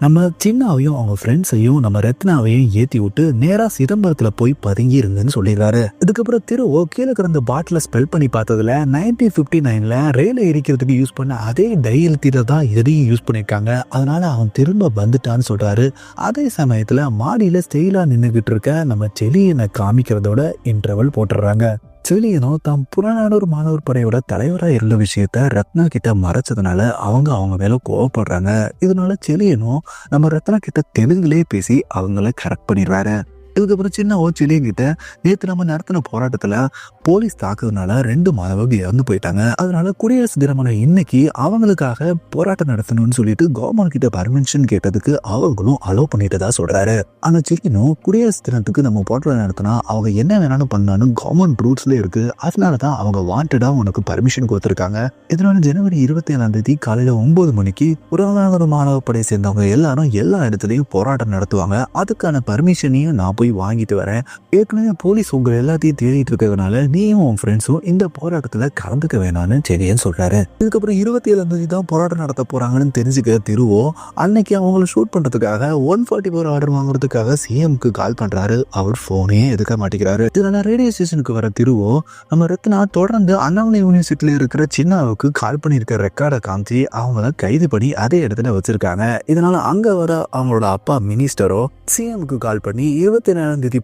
நம்ம சின்னாவையும் அவங்க ஃப்ரெண்ட்ஸையும் நம்ம ரத்னாவையும் ஏத்தி விட்டு நேரா சிதம்பரத்துல போய் பதுங்கி இருங்கன்னு சொல்லிடுறாரு. இதுக்கப்புறம் திருவோ கீழே கிடந்த பாட்டில ஸ்பெல் பண்ணி பார்த்ததுல 1959ல ரயில எரிக்கிறதுக்கு யூஸ் பண்ண அதே டையல் தான் இதையும் யூஸ் பண்ணிருக்காங்க. அதனால அவன் திரும்ப வந்துட்டான்னு சொல்றாரு. அதே சமயத்துல மாடியில ஸ்டெயிலா நின்றுகிட்டு இருக்க நம்ம செலியனை காமிக்கிறதோட இன்டர்வல் போட்டுறாங்க. செலியனும் தாம் புறநானூறு மாணவர் படையோட தலைவராக இருந்த விஷயத்த ரத்னா கிட்ட மறைச்சதுனால அவங்க மேல கோவப்படுறாங்க. இதனால செலியனும் நம்ம ரத்னா கிட்ட தெலுங்குலேயே பேசி அவங்கள கரெக்ட் பண்ணிடுறாரு. இதுக்கப்புறம் சின்னாவோ செலியன் கிட்ட நேற்று நம்ம நடத்தின போராட்டத்துல போலீஸ் தாக்குறதுனால 2 மாணவர்கள் இறந்து போயிட்டாங்க. அதனால குடியரசு தினமான இன்னைக்கு அவங்களுக்காக போராட்டம் நடத்தணும்னு சொல்லிட்டு கவர்மெண்ட் கிட்ட பர்மிஷன் கேட்டதுக்கு அவங்களும் அலோவ் பண்ணிட்டதா சொல்றாரு. ஆனா செலியனும் குடியரசு தினத்துக்கு நம்ம போராட்டம் நடத்தினா அவங்க என்ன வேணாலும் பண்ணாலும் கவர்மெண்ட் ரூல்ஸ்ல இருக்கு. அதனாலதான் அவங்க வாண்டடா உனக்கு பர்மிஷன் கொடுத்துருக்காங்க. இதனால ஜனவரி 27 காலையில 9 மணிக்கு புறநானூறு மாணவ படையை சேர்ந்தவங்க எல்லாரும் எல்லா இடத்துலயும் போராட்டம் நடத்துவாங்க. அதுக்கான பர்மிஷனையும் நான் போய் வாங்கிட்டு வரேன். ஏற்கனவே போலீஸ் உங்க எல்லாத்தையும் தேடிட்டு இருக்கிறதுனால நீயும் உன் ஃப்ரெண்ட்ஸும் இந்த போராட்டத்துல கலந்துக்க வேணாம்னு செலியன் சொல்றாரு. இதுக்கப்புறம் 27 தான் போராட்டம் நடத்த போறாங்கன்னு தெரிஞ்சுக்க திருவோ அன்னைக்கு அவங்களை ஷூட் பண்றதுக்காக 144 ஆர்டர் வாங்குறதுக்காக சிஎம்க்கு கால் பண்றாரு. அவர் போனே எடுக்க மாட்டேங்கிறாரு. இதனால ரேடியோ ஸ்டேஷனுக்கு வர திருவோ நம்ம ரத்னா தொடர்ந்து அண்ணாமலை யூனிவர்சிட்டியில இருக்கிற சின்னாவுக்கு கால் பண்ணியிருக்க ரெக்கார்டை காமிச்சு அவங்கள கைது பண்ணி அதே இடத்துல வச்சிருக்காங்க. இதனால அங்க வர அவங்களோட அப்பா மினிஸ்டரோ சிஎம்க்கு கால் பண்ணி 27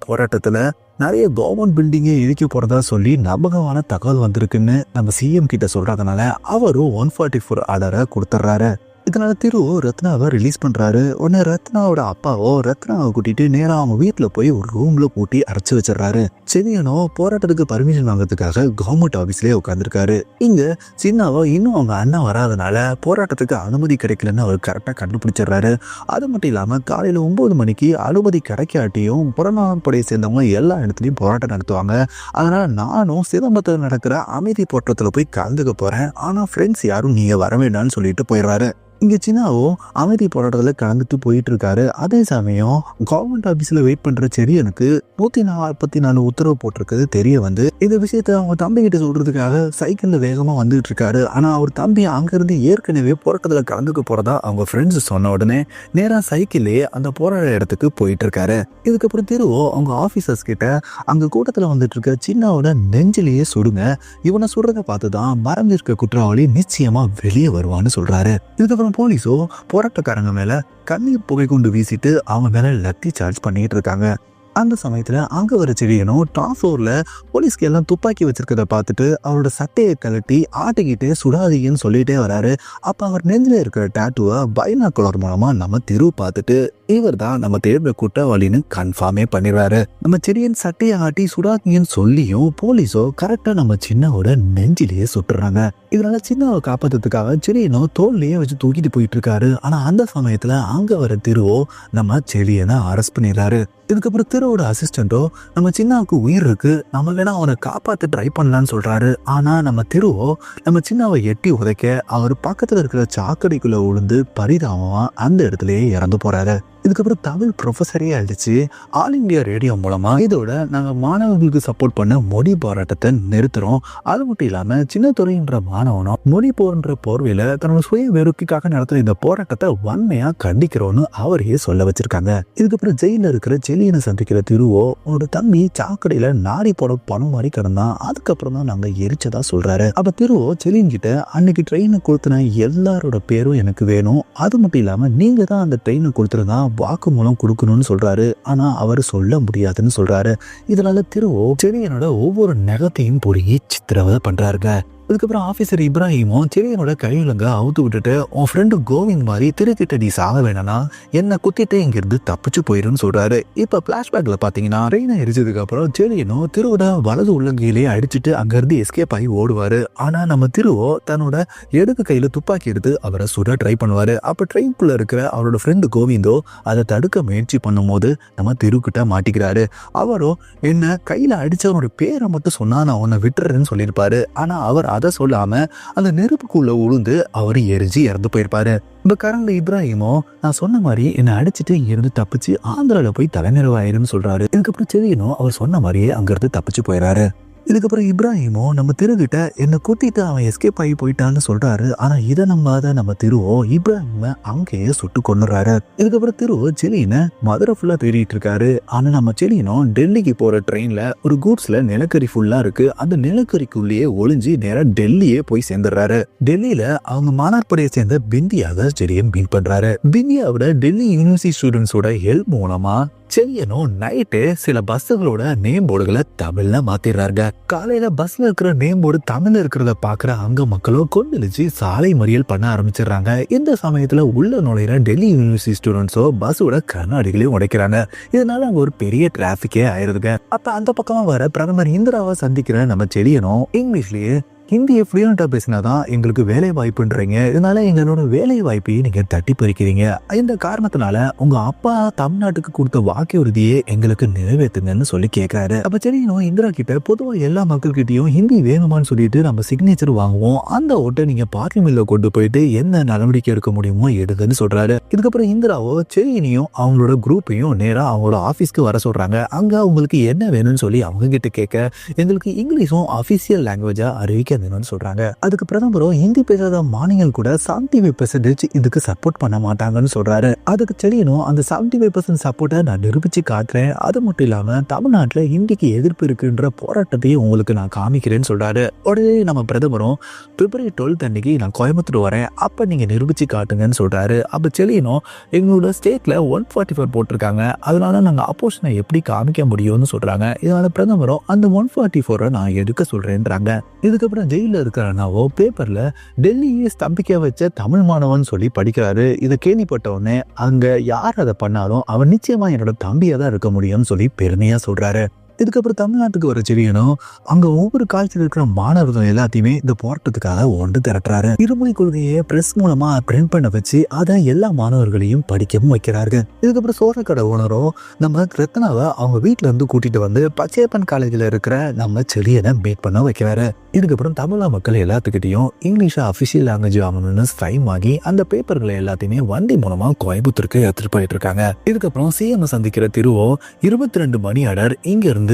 போராட்டத்துல நிறைய கவர்மெண்ட் பில்டிங்கை இடிக்க போறதா சொல்லி நம்பகமான தகவல் வந்திருக்குன்னு நம்ம சிஎம் கிட்ட சொல்றதுனால அவரும் 144 ஆர்டரை கொடுத்துட்றாரு. இதனால திரு ரத்னாவை ரிலீஸ் பண்றாரு. உடனே ரத்னாவோட அப்பாவோ ரத்னாவை கூட்டிட்டு நேரா அவங்க வீட்டுல போய் ஒரு ரூம்ல பூட்டி அடைச்சு வச்சிடறாரு. செலியனோ போராட்டத்துக்கு பர்மிஷன் வாங்குறதுக்காக கவர்மெண்ட் ஆபீஸ்லயே உட்காந்துருக்காரு. இங்க சின்னாவோ இன்னும் அவங்க அண்ணா வராதனால போராட்டத்துக்கு அனுமதி கிடைக்கலன்னு அவர் கரெக்டா கண்டுபிடிச்சிடுறாரு. அது மட்டும் இல்லாம காலையில 9 மணிக்கு அனுமதி கிடைக்காட்டியும் புறநானூறு படையை சேர்ந்தவங்க எல்லா இடத்துலயும் போராட்டம் நடத்துவாங்க. அதனால நானும் சிதம்பரத்தில் நடக்கிற அமைதி போராட்டத்துல போய் கலந்துக்க போறேன். ஆனா ஃப்ரெண்ட்ஸ் யாரும் நீங்க வர வேண்டாம்னு சொல்லிட்டு போயிடுறாரு. இங்க சின்னாவோ அமைதி போராட்டத்துல கலந்துட்டு போயிட்டு இருக்காரு. அதே சமயம் கவர்மெண்ட் ஆபீஸ்ல வெயிட் பண்ற செரியனுக்கு 144 உத்தரவு போட்டிருக்கிறது தெரிய வந்து இந்த விஷயத்த அவங்க தம்பி கிட்ட சொல்றதுக்காக சைக்கிள்ல வேகமா வந்துட்டு இருக்காரு. ஆனா அவர் தம்பி அங்கிருந்து ஏற்கனவே போராட்டத்துல கலந்துக்க போறதா அவங்க ஃப்ரெண்ட்ஸ் சொன்ன உடனே நேரா சைக்கிள்லயே அந்த போராட இடத்துக்கு போயிட்டு இருக்காரு. இதுக்கப்புறம் திருவோ அவங்க ஆபீசர்ஸ் கிட்ட அங்க கூட்டத்துல வந்துட்டு இருக்க சின்னாவோட நெஞ்சிலேயே சுடுங்க, இவனை சுடுறத பார்த்துதான் மறைஞ்சிருக்க குற்றவாளி நிச்சயமா வெளியே வருவான்னு சொல்றாரு. இதுக்கப்புறம் போலீஸோ போராட்டக்காரங்க மேல கண்ணீர் புகை கொண்டு வீசிட்டு அவங்க மேல லத்தி சார்ஜ் பண்ணிட்டு இருக்காங்க. அந்த சமயத்துல அங்க வர செடியனும் டாப் ஃப்ளோர்ல போலீஸ்க்கு எல்லாம் துப்பாக்கி வச்சிருக்கிறத பார்த்துட்டு அவரோட சட்டையை கழட்டி ஆட்டிக்கிட்டே சுடாதீங்கன்னு சொல்லிட்டே வராரு. அப்ப அவர் நெஞ்சில இருக்கிற டாட்டுவை பைனாக்குலர் மூலமா நம்ம திரு பார்த்துட்டு இவர் தான் நம்ம தேர்ந்த குற்றவாளின்னு கன்ஃபார்மே பண்ணிடுறாரு. நம்ம செடியன் சட்டையை ஆட்டி சுடாதீங்கன்னு சொல்லியும் போலீஸோ கரெக்டா நம்ம சின்னாவோட நெஞ்சிலேயே சுட்டுறாங்க. இதனால சின்னாவை காப்பாத்துறதுக்காக செடியனோ தோல்லையே வச்சு தூக்கிட்டு போயிட்டு இருக்காரு. ஆனா அந்த சமயத்துல அங்க வர திருவோ நம்ம செடியனை அரெஸ்ட் பண்ணிடுறாரு. இதுக்கப்புறம் திருவோட அசிஸ்டண்டோ நம்ம சின்னாவுக்கு உயிர் இருக்கு, நம்ம வேணா அவனை காப்பாற்ற ட்ரை பண்ணலான்னு சொல்றாரு. ஆனா நம்ம திருவோ நம்ம சின்னாவை எட்டி உதைக்க அவர் பக்கத்துல இருக்கிற சாக்கடைக்குள்ள விழுந்து பரிதாபமா அந்த இடத்துலயே இறந்து போறாரு. இதுக்கப்புறம் தமிழ் ப்ரொஃபஸரே அடிச்சு ஆல் இண்டியா ரேடியோ மூலமா இதோட நாங்கள் மாணவர்களுக்கு சப்போர்ட் பண்ண மொழி போராட்டத்தை நிறுத்துறோம். அது மட்டும் இல்லாமல் சின்னத்துறைன்ற மாணவனும் மொழி போன்ற போர்வையில் தன்னோட சுய வெறுப்புக்காக நடத்துகிற இந்த போராட்டத்தை வன்மையாக கண்டிக்கிறோன்னு அவரையே சொல்ல வச்சிருக்காங்க. இதுக்கப்புறம் ஜெயிலில் இருக்கிற செலியனை சந்திக்கிற திருவோ உன்னோட தம்பி சாக்கடையில் நாரி போட பணம் மாதிரி கிடந்தான், அதுக்கப்புறம் தான் நாங்கள் எரிச்சதா சொல்றாரு. அப்போ திருவோ செலியன் கிட்ட அன்னைக்கு ட்ரெயினை கொளுத்தின எல்லாரோட பேரும் எனக்கு வேணும், அது மட்டும் இல்லாமல் நீங்கள் தான் அந்த ட்ரெயினை கொளுத்துறதா வாக்குமூலம் கொடுக்கணும்னு சொல்றாரு. ஆனா அவர் சொல்ல முடியாதுன்னு சொல்றாரு. இதனால திருவோ செழியனோட ஒவ்வொரு நகத்தையும் பொறுக்கி சித்திரவதை பண்றாருங்க. அதுக்கப்புறம் ஆஃபீஸர் இப்ராஹிமும் செழியனோட கையிலங்க அவுத்து விட்டுட்டு, உன் ஃப்ரெண்டு கோவிந்த் மாதிரி திருக்கிட்ட நீ சாக வேணானா என்னை குத்திட்டு இங்கிருந்து தப்பிச்சு போயிருன்னு சொல்றாரு. இப்ப பிளாஷ்பேக்ல பாத்தீங்கன்னா ட்ரெயினை எரிச்சதுக்கு அப்புறம் செழியனும் திருவோட வலது உள்ளங்கையிலேயே அடிச்சுட்டு அங்கிருந்து எஸ்கேப் ஆகி ஓடுவாரு. ஆனா நம்ம திருவோ தன்னோட இடது கையில துப்பாக்கி எடுத்து அவரை சுட ட்ரை பண்ணுவாரு. அப்ப ட்ரெயின்குள்ள இருக்கிற அவரோட ஃப்ரெண்டு கோவிந்தோ அதை தடுக்க முயற்சி பண்ணும் போது நம்ம திருக்கிட்ட மாட்டிக்கிறாரு. அவரோ என்ன கையில அடிச்சவனோட பேரை மட்டும் சொன்னா நான் உன்னை விட்டுறேன்னு சொல்லியிருப்பாரு. ஆனா அவர் அதை சொல்லாம அந்த நெருப்புக்குள்ள உளுந்து அவர் எரிஞ்சு இறந்து போயிருப்பாரு. இப்ப கரண்ட் இப்ராஹிமோ நான் சொன்ன மாதிரி என்னை அடிச்சுட்டு இருந்து தப்பிச்சு ஆந்திரால போய் தலைநிறைவாயிருன்னு சொல்றாரு. இதுக்கப்புறம் செழியனும் அவர் சொன்ன மாதிரியே அங்கிருந்து தப்பிச்சு போயிடறாரு. இதுக்கப்புறம் இப்ராஹிமோ நம்ம திருகிட்ட என்னை குத்திட்டு அவன் எஸ்கேப் ஆகி போயிட்டான்னு சொல்றாரு. ஆனா இதை நம்பாத நம்ம திருவோ இப்ராஹிம அங்கேயே சுட்டு கொண்டுறாரு. இதுக்கப்புறம் திருவோ செலியனை மதுரை ஃபுல்லா தேடிட்டு இருக்காரு. ஆனா நம்ம செலியனும் டெல்லிக்கு போற ட்ரெயின்ல ஒரு கூட்ஸ்ல நிலக்கரி ஃபுல்லா இருக்கு. அந்த நிலக்கரிக்குள்ளேயே ஒளிஞ்சு நேரா டெல்லியே போய் சேர்ந்துடுறாரு. டெல்லியில அவங்க மானார்படையை சேர்ந்த பிந்தியாவை செலியன் மீட் பண்றாரு. பிந்தியாவோட டெல்லி யூனிவர்சிட்டி ஸ்டூடெண்ட்ஸோட ஹெல்ப் மூலமா செலியனும் நைட்டு சில பஸ்ஸுகளோட நேம் போர்டுகளை தமிழ்ல மாத்திடுறாருங்க. காலையில பஸ்ல இருக்கிற நேம் போர்டு தமிழ்ல இருக்கிறத பாக்குற அங்க மக்களும் கொந்தளிச்சு சாலை மறியல் பண்ண ஆரம்பிச்சிடுறாங்க. இந்த சமயத்துல உள்ள நுழையிற டெல்லி யூனிவர்சிட்டி ஸ்டூடெண்ட்ஸோ பஸ்ஸோட கண்ணாடிகளையும் உடைக்கிறாங்க. இதனால அங்க ஒரு பெரிய டிராபிக்கே ஆயிருதுங்க. அப்ப அந்த பக்கமா வர பிரதமர் இந்திராவை சந்திக்கிற நம்ம செலியனும் இங்கிலீஷ்லயே ஹிந்தியை ஃப்ளூயண்டா பேசினாதான் எங்களுக்கு வேலை வாய்ப்புன்றீங்க, இதனால எங்களோட வேலை வாய்ப்பையும் நீங்க தட்டி பறிக்கிறீங்க. இந்த காரணத்தினால உங்க அப்பா தமிழ்நாட்டுக்கு கொடுத்த வாக்குறுதியே எங்களுக்கு நிறைவேற்றுங்கன்னு சொல்லி கேட்கிறாரு. அப்ப செலியனும் இந்திரா கிட்ட பொதுவா எல்லா மக்கள்கிட்டயும் ஹிந்தி வேணுமான்னு சொல்லிட்டு நம்ம சிக்னேச்சர் வாங்குவோம், அந்த ஓட்டை நீங்க பார்லிமெண்ட்ல கொண்டு போயிட்டு என்ன நடவடிக்கை எடுக்க முடியுமோ எடுங்கன்னு சொல்றாரு. இதுக்கப்புறம் இந்திராவோ செலியனையும் அவங்களோட குரூப்பையும் நேரா அவங்களோட ஆபீஸ்க்கு வர சொல்றாங்க. அங்க அவங்களுக்கு என்ன வேணும்னு சொல்லி அவங்க கிட்ட கேட்க எங்களுக்கு இங்கிலீஷும் அபிஷியல் லாங்குவேஜா அறிவிக்க சொல்றாங்க. அதுக்கு பிரதமரும் ஹிந்தி பேசாத மாநிலங்கள் கூட 75% இதுக்கு சப்போர்ட் பண்ண மாட்டாங்கன்னு சொல்றாரு. அதுக்கு செலியனும் அந்த 75% சப்போர்ட்டை நான் நிரூபிச்சு காட்டுறேன், அது மட்டும் இல்லாம தமிழ்நாட்டுல ஹிந்திக்கு எதிர்ப்பு இருக்குன்ற போராட்டத்தையும் உங்களுக்கு நான் காமிக்கிறேன்னு சொல்றாரு. உடனே நம்ம பிரதமரும் பிப்ரவரி 12 அன்னைக்கு நான் கோயம்புத்தூர் வரேன், அப்ப நீங்க நிரூபிச்சு காட்டுங்கன்னு சொல்றாரு. அப்ப செலியனும் எங்களோட ஸ்டேட்ல 144 போட்டிருக்காங்க, அதனால நாங்க அப்போஷனை எப்படி காமிக்க முடியும்னு சொல்றாங்க. இதனால பிரதமரும் அந்த 144 நான் எடுக்க சொல்றேன்றாங்க. இதுக்கப்புறம் ஜெயில இருக்கிறனாவோ பேப்பர்ல டெல்லியை ஸ்தம்பிக்க வச்ச தமிழ் மாணவன் சொல்லி படிக்கிறாரு. இதை கேள்விப்பட்ட உடனே அங்க யார் அதை பண்ணாலும் அவன் நிச்சயமா என்னோட தம்பியா தான் இருக்க முடியும்னு சொல்லி பெருமையா சொல்றாரு. இதுக்கப்புறம் தமிழ்நாட்டுக்கு வர செலியனும் அங்க ஒவ்வொரு காலத்தில் இருக்கிற மாணவர்கள் எல்லாத்தையுமே இந்த போராட்டத்துக்காக ஒன்று திரட்டுறாரு. இருமொழி கொள்கையை பிரஸ் மூலமா பிரிண்ட் பண்ண வச்சு அதை எல்லா மாணவர்களையும் படிக்கவும் வைக்கிறார்கள். இதுக்கப்புறம் சோழக்கடை ஓனரும் நம்ம ரத்னாவை அவங்க வீட்டுல இருந்து கூட்டிட்டு வந்து பச்சையப்பன் காலேஜில் இருக்கிற நம்ம செலியனை மீட் பண்ண வைக்கிறாரு. இதுக்கப்புறம் தமிழக மக்கள் எல்லாத்துக்கிட்டையும் இங்கிலீஷை அஃபிஷியல் லாங்குவேஜ் ஆகணும்னு ஸ்ட்ரைம் ஆகி அந்த பேப்பர்களை எல்லாத்தையுமே வண்டி மூலமா கோயம்புத்தூருக்கு எடுத்துட்டு போயிட்டு இருக்காங்க. இதுக்கப்புறம் சிஎம் சந்திக்கிற திருவோ 22 மணி ஆர்டர் இங்க இருந்து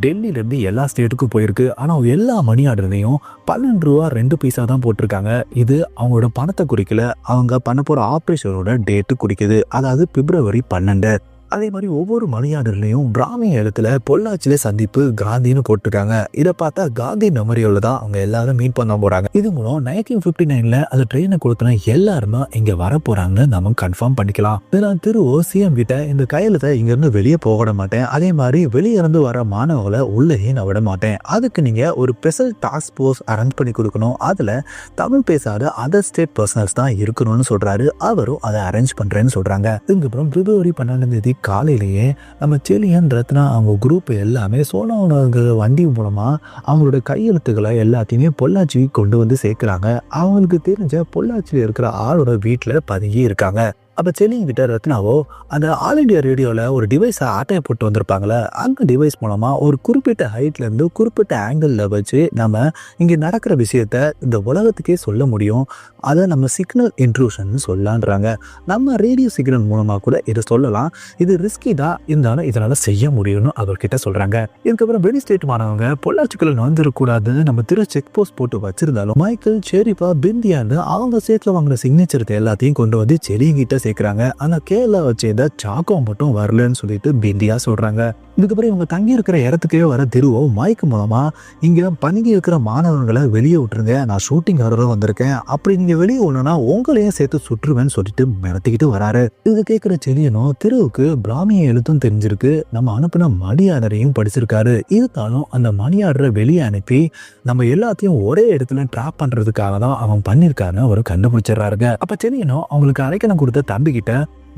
டெல்லியில இருந்து எல்லா ஸ்டேட்டுக்கும் போயிருக்கு. ஆனா எல்லா மணி ஆர்டர்லையும் 12 ரூபா 2 பைசா தான் போட்டிருக்காங்க. இது அவங்களோட பணத்தை குறிக்கல, அவங்க பண்ண போற ஆபரேஷனோட டேட்டு குறிக்குது, அதாவது பிப்ரவரி 12. அதே மாதிரி ஒவ்வொரு மணி ஆர்டர்லையும் பிராமிய இடத்துல பொள்ளாச்சியில சந்திப்பு காந்தின்னு போட்டிருக்காங்க. இதை பார்த்தா காந்தி மெமரியோட தான் அவங்க எல்லாரும் மீட் பண்ண போறாங்க. இது மூலம் 1959 அந்த ட்ரெயினை கொடுத்தன எல்லாருமே இங்க வர போறாங்கன்னு நம்ம கன்ஃபார்ம் பண்ணிக்கலாம். இதனால் திருவோ சிஎம் கிட்ட இந்த கையெழுத்தை இங்க இருந்து வெளியே போக விட மாட்டேன், அதே மாதிரி வெளியே இருந்து வர மாணவர்களை உள்ளேயே நான் விட மாட்டேன், அதுக்கு நீங்க ஒரு ஸ்பெஷல் டாஸ்க் போர்ஸ் அரேஞ்ச் பண்ணி கொடுக்கணும், அதுல தமிழ் பேசாத அதர் ஸ்டேட் பர்சனல்ஸ் தான் இருக்கணும்னு சொல்றாரு. அவரும் அதை அரேஞ்ச் பண்றேன்னு சொல்றாங்க. இதுக்கப்புறம் பிப்ரவரி 12 காலையிலேயே நம்ம செலியன் ரத்னா அவங்க குரூப் எல்லாமே சோழ உணவர்கள் வண்டி மூலமா அவங்களோட கையெழுத்துக்களை எல்லாத்தையுமே பொள்ளாச்சி கொண்டு வந்து சேர்க்கிறாங்க. அவங்களுக்கு தெரிஞ்ச பொள்ளாச்சியில் இருக்கிற ஆளோட வீட்டுல பதுங்கி இருக்காங்க. அப்போ செலியன் கிட்ட ரத்னாவோ அந்த ஆல் இண்டியா ரேடியோவில் ஒரு டிவைஸை ஆட்டையை போட்டு வந்திருப்பாங்களே, அந்த டிவைஸ் மூலமாக ஒரு குறிப்பிட்ட ஹைட்லேருந்து குறிப்பிட்ட ஆங்கிளில் வச்சு நம்ம இங்கே நடக்கிற விஷயத்த இந்த உலகத்துக்கே சொல்ல முடியும், அதை நம்ம சிக்னல் இன்ட்ரூஷன் சொல்லலான்றாங்க. நம்ம ரேடியோ சிக்னல் மூலமாக கூட இதை சொல்லலாம், இது ரிஸ்கி தான், இருந்தாலும் இதனால் செய்ய முடியும்னு அவர்கிட்ட சொல்கிறாங்க. இதுக்கப்புறம் வெளி ஸ்டேட் மாணவங்க பொள்ளாச்சிக்குள்ள வந்துடக்கூடாதுன்னு நம்ம செக் போஸ்ட் போட்டு வச்சிருந்தாலும் மைக்கேல் ஷெரீஃபா பிந்தியான்னு அவங்க ஸ்டேட்டில் வாங்குற சிக்னேச்சர் எல்லாத்தையும் கொண்டு வந்து செலியன் கிட்ட சேர்க்கிறாங்க. ஆனா கேரளா வச்சேத சாக்கோ மட்டும் வரலன்னு சொல்லிட்டு பிந்தியா சொல்றாங்க. இதுக்கப்புறம் இவங்க தங்கி இருக்கிற இடத்துக்கே வர திருவோ மைக்கு மூலமா இங்க பதுங்கி இருக்கிற மாணவர்களை வெளியே விட்டுருங்க, நான் ஷூட்டிங் ஆர்டர் வந்திருக்கேன், அப்படி நீங்க வெளியே விடணும்னா உங்களையும் சேர்த்து சுற்றுவேன்னு சொல்லிட்டு மிரட்டிக்கிட்டு வராரு. இது கேட்கிற செலியனும் திருவுக்கு பிராமிய எழுத்தும் தெரிஞ்சிருக்கு, நம்ம அனுப்பின மணி ஆர்டரையும் படிச்சிருக்காரு, இருந்தாலும் அந்த மணி ஆர்டரை வெளியே அனுப்பி நம்ம எல்லாத்தையும் ஒரே இடத்துல ட்ராப் பண்றதுக்காக தான் அவன் பண்ணிருக்காருன்னு அவர் கண்டுபிடிச்சிடறாருங்க. அப்ப செலியனும் அவங்களுக்கு அரைக்கணம் கொடுத்த தம்பி கிட்ட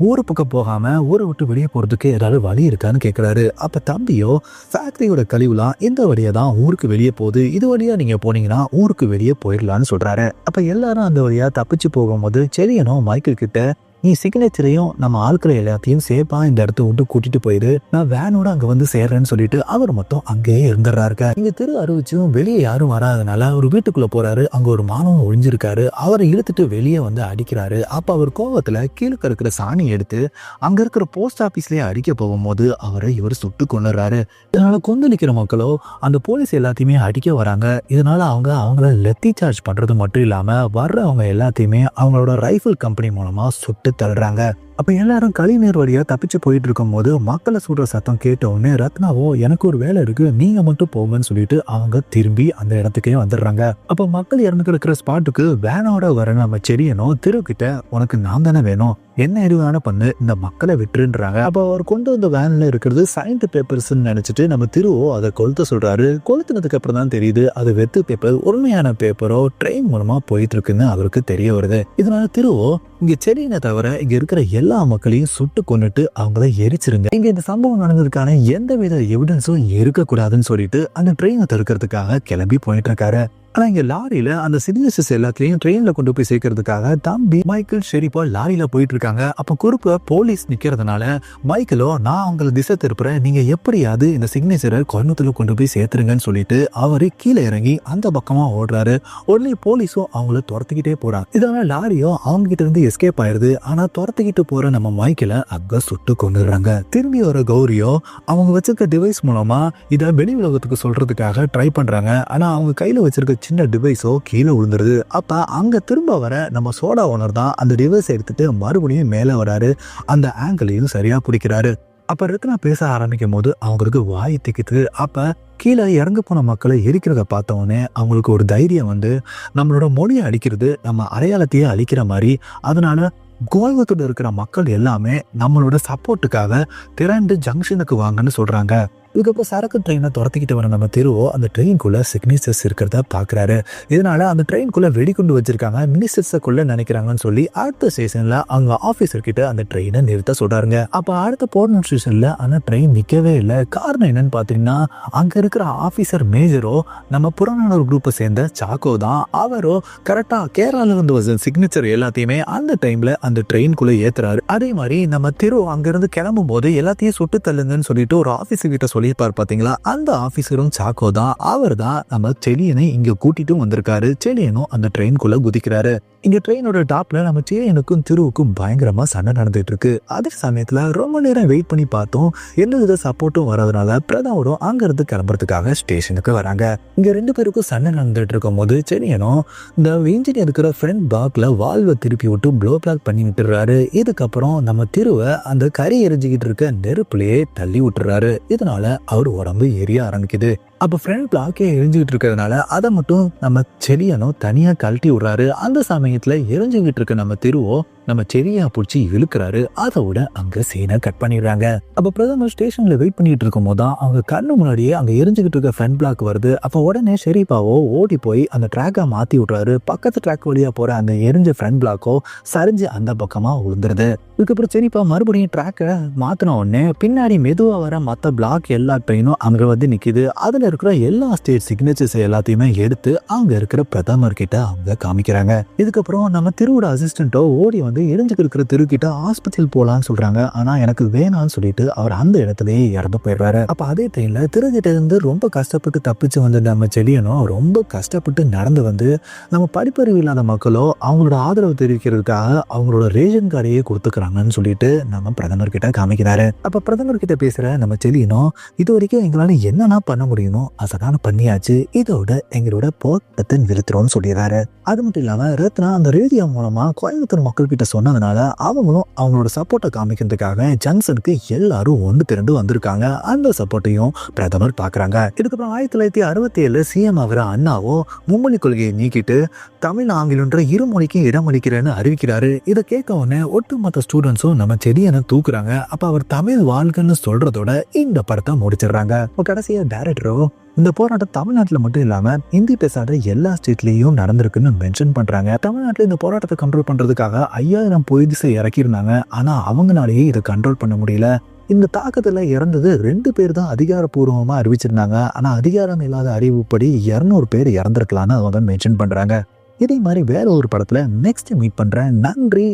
ஊரு பக்கம் போகாம ஊரை விட்டு வெளியே போறதுக்கு ஏதாவது வழி இருக்கான்னு கேட்கிறாரு. அப்ப தம்பியோ ஃபேக்டரியோட கழிவுலாம் இந்த வழியா தான் ஊருக்கு வெளியே போகுது, இது வழியா நீங்க போனீங்கன்னா ஊருக்கு வெளியே போயிடலான்னு சொல்றாரு. அப்ப எல்லாரும் அந்த வழியா தப்பிச்சு போகும்போது செலியனும் மைக்கேல் கிட்ட நீ சிக்னேச்சரையும் நம்ம ஆட்களை எல்லாத்தையும் சேஃபா இந்த இடத்த விட்டு கூட்டிட்டு போயிரு, நான் வேனோட அங்க வந்து சேர்றேன்னு சொல்லிட்டு அவர் மொத்தம் அங்கேயே இருந்துடுறாருக்க. இங்க திரு அறிவிச்சும் வெளியே யாரும் வராதனால ஒரு வீட்டுக்குள்ள போறாரு. அங்க ஒரு மாணவன் ஒழிஞ்சிருக்காரு, அவரை இழுத்துட்டு வெளியே வந்து அடிக்கிறாரு. அப்ப அவர் கோவத்துல கீழே இருக்கிற சாணி எடுத்து அங்க இருக்கிற போஸ்ட் ஆபீஸ்லயே அடிக்க போகும்போது அவரை இவர் சுட்டு கொண்டுறாரு. இதனால கொந்தளிக்கிற மக்களோ அந்த போலீஸ் எல்லாத்தையுமே அடிக்க வராங்க. இதனால அவங்கள லெத்தி சார்ஜ் பண்றது மட்டும் இல்லாம வர்றவங்க எல்லாத்தையுமே அவங்களோட ரைஃபிள் கம்பெனி மூலமா சுட்டு தள்ளுறாங்க. அப்ப எல்லாரும் கழிநீர் வழியா தப்பிச்சு போயிட்டு இருக்கும் போது மக்களை சுடுற சத்தம் கேட்ட உடனே ரத்னாவோ எனக்கு ஒரு வேலை இருக்கு, நீங்க மட்டும் போங்கன்னு சொல்லிட்டு அவங்க திரும்பி அந்த இடத்துக்கே வந்துடுறாங்க. அப்ப மக்கள் இறந்து கிடக்கிற ஸ்பாட்டுக்கு வேனோட வர நம்ம செரியனும் திருக்கிட்ட உனக்கு நான் தானே வேணும், என்ன எதுவான பண்ணு, இந்த மக்களை விட்டுருன்றாங்க. அப்ப அவர் கொண்டு வந்த வேன்ல இருக்கிறது சயின்ஸ் பேப்பர்ஸ் நினைச்சிட்டு நம்ம திருவோ அதை கொளுத்த சொல்றாரு. கொளுத்தினதுக்கு அப்புறம் தான் தெரியுது அது வெத்து பேப்பர், உண்மையான பேப்பரோ ட்ரெயின் மூலமா போயிட்டு இருக்குன்னு அவருக்கு தெரிய வருது. இதனால திருவோ இங்க செரியனை தவிர இங்க இருக்கிற எல்லா மக்களையும் சுட்டு கொண்டுட்டு அவங்கள எரிச்சிருங்க, இங்க இந்த சம்பவம் நடந்ததுக்கான எந்தவித எவிடன்ஸும் இருக்கக்கூடாதுன்னு சொல்லிட்டு அந்த ட்ரெயினை தடுக்கிறதுக்காக கிளம்பி போயிட்டு இருக்காரு. ஆனா இங்க லாரியில அந்த சிக்னேச்சர்ஸ் எல்லாத்தையும் ட்ரெயின்ல கொண்டு போய் சேர்க்கறதுக்காக தம்பி மைக்கேல் ஷெரீஃபா லாரியில போயிட்டு இருக்காங்க. அப்ப குறுக்க போலீஸ் நிக்கிறதுனால மைக்கேலோ நான் அவங்களை திசை திருப்புறேன், நீங்க எப்படியாவது இந்த சிக்னேச்சரை கோயம்புத்தூர்ல கொண்டு போய் சேர்த்துருங்கன்னு சொல்லிட்டு அவரு கீழே இறங்கி அந்த பக்கமா ஓடுறாரு. உடனே போலீஸும் அவங்கள துரத்துக்கிட்டே போறாங்க. இதனால லாரியோ அவங்க கிட்ட இருந்து எஸ்கேப் ஆயிருது. ஆனா துரத்துக்கிட்டு போற நம்ம மைக்கேலை அங்க சுட்டு கொண்டுறாங்க. திரும்பி வர கௌரியோ அவங்க வச்சிருக்க டிவைஸ் மூலமா இதை வெளி உலகத்துக்கு சொல்றதுக்காக ட்ரை பண்றாங்க. ஆனா அவங்க கையில வச்சிருக்க சின்ன டிவைஸோ கீழே விழுந்துருது. அப்ப அங்க திரும்ப வர நம்ம சோடா ஓனர் தான் அந்த டிவைஸ் எடுத்துட்டு மறுபடியும் மேல வராரு. அந்த ஆங்கிளையும் சரியா பிடிக்கிறாரு. அப்ப ரத்னா பேச ஆரம்பிக்கும் போது அவங்களுக்கு வாய் திக்குது. அப்ப கீழே இறங்க போன மக்களை எரிக்கிறத பார்த்த உடனே அவங்களுக்கு ஒரு தைரியம் வந்து நம்மளோட மொழியை அழிக்கிறது நம்ம அடையாளத்தையே அழிக்கிற மாதிரி, அதனால கோயம்புத்தூர்ல இருக்கிற மக்கள் எல்லாமே நம்மளோட சப்போர்ட்டுக்காக திரண்டு ஜங்ஷனுக்கு வாங்கன்னு சொல்றாங்க. இதுக்கப்புறம் சரக்கு ட்ரெயினை துரத்திக்கிட்டு வர நம்ம திருவோ அந்த ட்ரெயின்குள்ள சிக்னேச்சர்ஸ் இருக்கிறத பாக்குறாரு. இதனால அந்த ட்ரெயின்குள்ள வெடிகுண்டு வச்சிருக்காங்க, மினிஸ்டர்ஸை கொள்ள நினைக்கிறாங்கன்னு சொல்லி அடுத்த ஸ்டேஷன்ல அவங்க ஆபீசர் கிட்ட அந்த ட்ரெயினை நிறுத்த சொல்றாருங்க. அப்ப அடுத்த போர்ட் ஸ்டேஷன்ல அந்த ட்ரெயின் நிக்கவே இல்லை. காரணம் என்னன்னு பாத்தீங்கன்னா அங்க இருக்கிற ஆபீசர் மேஜரோ நம்ம புறநானூறு குரூப்பை சேர்ந்த சாக்கோ தான். அவரோ கரெக்டா கேரளால இருந்து வந்த சிக்னேச்சர் எல்லாத்தையுமே அந்த டைம்ல அந்த ட்ரெயின்குள்ள ஏத்துறாரு. அதே மாதிரி நம்ம திரு அங்கிருந்து கிளம்பும் போது எல்லாத்தையும் சுட்டு தள்ளுங்கன்னு சொல்லிட்டு ஒரு ஆபீசர் கிட்ட சொல்லியிருப்பார் பாத்தீங்களா, அந்த ஆபீசரும் சாக்கோ தான். அவர் தான் நம்ம செலியனை இங்க கூட்டிட்டு வந்திருக்காரு. செலியனும் அந்த ட்ரெயின்குள்ள குதிக்கிறாரு. இங்க ட்ரெயினோட டாப்ல நம்ம செலியனுக்கும் திருவுக்கும் பயங்கரமா சண்டை நடந்துட்டு இருக்கு. அதே சமயத்துல ரொம்ப நேரம் வெயிட் பண்ணி பார்த்தோம், எந்த வித சப்போர்ட்டும் வராதனால பிரதாவோடும் அங்க இருந்து கிளம்புறதுக்காக ஸ்டேஷனுக்கு வராங்க. இங்க ரெண்டு பேருக்கும் சண்டை நடந்துட்டு இருக்கும் போது செலியனும் இந்த இன்ஜின் இருக்கிற ஃப்ரண்ட் பாக்ல வால்வை திருப்பி விட்டு ப்ளோ பிளாக் பண்ணி விட்டுறாரு. இதுக்கப்புறம் நம்ம திருவை அந்த கறி எரிஞ்சுக்கிட்டு இருக்க நெருப்புலயே தள்ளி விட்டுறாரு. இதனால அவர் உடம்பு எரிய ஆரம்பிக்குது. அப்ப ஃப்ரண்ட் பிளாக்கே எரிஞ்சுக்கிட்டு இருக்கிறதுனால அதை மட்டும் நம்ம செலியனும் தனியா கழட்டி விடுறாரு. அந்த சமயத்துல எரிஞ்சுக்கிட்டு இருக்க நம்ம திருவோ நம்ம செரியா பிடிச்சி இழுக்கிறாரு. அதை விட அங்க சீனை கட் பண்ணிடுறாங்க. அப்ப பிரதமர் ஸ்டேஷன்ல வெயிட் பண்ணிட்டு இருக்கும் போதுதான் அவங்க கண்ணு முன்னாடியே அங்க எரிஞ்சுக்கிட்டு இருக்க ஃப்ரண்ட் பிளாக் வருது. அப்ப உடனே ஷெரீஃபாவோ ஓடி போய் அந்த ட்ராக்கை மாத்தி விட்டுறாரு. பக்கத்து ட்ராக் வழியா போற அந்த எரிஞ்ச ஃப்ரண்ட் பிளாக்கோ சரிஞ்சு அந்த பக்கமா விழுந்துருது. இதுக்கப்புறம் ஷெரீஃபா மறுபடியும் ட்ராக்கை மாத்தின உடனே பின்னாடி மெதுவா வர மத்த பிளாக் எல்லா ட்ரெயினும் அங்க வந்து நிக்குது. அதுல இருக்கிற எல்லா ஸ்டேட் சிக்னேச்சர்ஸ் எல்லாத்தையுமே எடுத்து அங்க இருக்கிற பிரதமர் கிட்ட அவங்க காமிக்கிறாங்க. இதுக்கப்புறம் நம்ம திருவோட அசிஸ்டன்ட்டோ ஓடி வந்து எரிஞ்சுக்கு இருக்கிற திரு கிட்ட ஆஸ்பத்திரியில் போலான்னு சொல்றாங்க. ஆனா எனக்கு வேணான்னு சொல்லிட்டு அவர் அந்த இடத்துலயே இறந்து போயிடுறாரு. அப்ப அதே டைம்ல திருகிட்ட இருந்து ரொம்ப கஷ்டப்பட்டு தப்பிச்சு வந்து நம்ம செலியனும் ரொம்ப கஷ்டப்பட்டு நடந்து வந்து நம்ம படிப்பறிவு இல்லாத மக்களோ அவங்களோட ஆதரவு தெரிவிக்கிறதுக்காக அவங்களோட ரேஷன் கார்டையே கொடுத்துக்கிறாங்க. பண்றாங்கன்னு சொல்லிட்டு நம்ம பிரதமர் கிட்ட காமிக்கிறாரு. அப்ப பிரதமர் கிட்ட பேசுற நம்ம செலியனும் இது வரைக்கும் எங்களால என்னென்ன பண்ண முடியுமோ அதெல்லாம் பண்ணியாச்சு, இதோட எங்களோட போராட்டத்தை நிறுத்துறோம்னு சொல்லிடுறாரு. அது மட்டும் இல்லாம ரத்னா அந்த ரேடியோ மூலமா கோயம்புத்தூர் மக்கள் கிட்ட சொன்னதுனால அவங்களும் அவங்களோட சப்போர்ட்டை காமிக்கிறதுக்காக ஜங்ஷனுக்கு எல்லாரும் ஒன்று திரண்டு வந்திருக்காங்க. அந்த சப்போர்ட்டையும் பிரதமர் பாக்குறாங்க. இதுக்கப்புறம் 1967 சிஎம் ஆகிற அண்ணாவும் மும்மொழி கொள்கையை நீக்கிட்டு தமிழ் ஆங்கிலன்ற இருமொழிக்கும் இடமளிக்கிறேன்னு அறிவிக்கிறாரு. இதை கேட்க உடனே ஒட்டுமொத்த ஸ்டூடெண்ட்ஸும் நம்ம செடியனை தூக்குறாங்க. அப்ப அவர் தமிழ் வாழ்க்கைன்னு சொல்றதோட இந்த படத்தை முடிச்சிடுறாங்க. கடைசியா டைரக்டரோ இந்த போராட்டம் தமிழ்நாட்டில் மட்டும் இல்லாம ஹிந்தி பேசாத எல்லா ஸ்டேட்லயும் நடந்திருக்குன்னு மென்ஷன் பண்றாங்க. தமிழ்நாட்டில் இந்த போராட்டத்தை கண்ட்ரோல் பண்றதுக்காக 5000 போலீஸை இறக்கியிருந்தாங்க. ஆனா அவங்களாலேயே இதை கண்ட்ரோல் பண்ண முடியல. இந்த தாக்கத்துல இறந்தது 2 பேர் தான் அதிகாரப்பூர்வமா அறிவிச்சிருந்தாங்க. ஆனா அதிகாரம் இல்லாத அறிவுப்படி 200 பேர் இறந்திருக்கலாம்னு அவங்க மென்ஷன் பண்றாங்க. இதே மாதிரி வேற ஒரு படத்துல நெக்ஸ்ட் மீட் பண்றேன். நன்றி.